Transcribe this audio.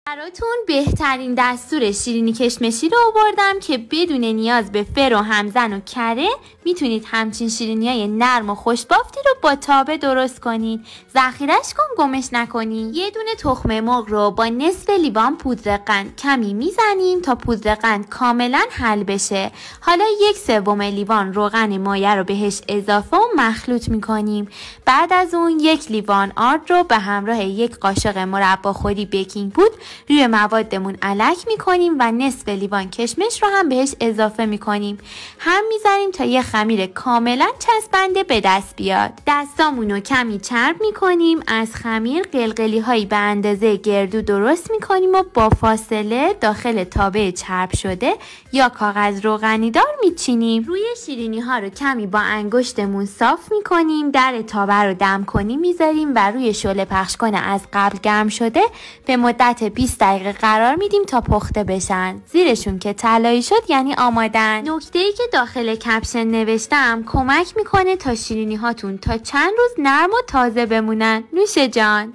براتون بهترین دستور شیرینی کشمشی رو آوردم که بدون نیاز به فر و همزن و کره میتونید همچین شیرینیای نرم و خوشبافتی رو با تابه درست کنید. ذخیرش کن، گمش نکنید. یه دونه تخم مرغ رو با نصف لیوان پودر قند کمی میزنیم تا پودر قند کاملا حل بشه. حالا 1/3 لیوان روغن مایه رو بهش اضافه و مخلوط میکنیم. بعد از اون 1 لیوان آرد رو به همراه 1 قاشق مربا خوری بیکینگ پودر روی موادمون الک میکنیم و نصف لیوان کشمش رو هم بهش اضافه میکنیم. هم میذاریم تا یه خمیر کاملا چسبنده به دست بیاد. دستامون رو کمی چرب میکنیم. از خمیر قلقلی هایی به اندازه گردو درست میکنیم و با فاصله داخل تابه چرب شده یا کاغذ روغنی دار میچینیم. روی شیرینی ها رو کمی با انگشتمون صاف میکنیم. در تابه رو دم کنی میذاریم و روی شعله پخش کنه از قبل گرم شده به مدت 20 دقیقه قرار میدیم تا پخته بشن. زیرشون که طلایی شد یعنی آمادن. نکته‌ای که داخل کپشن نوشتم کمک میکنه تا شیرینی هاتون تا چند روز نرم و تازه بمونن. نوش جان.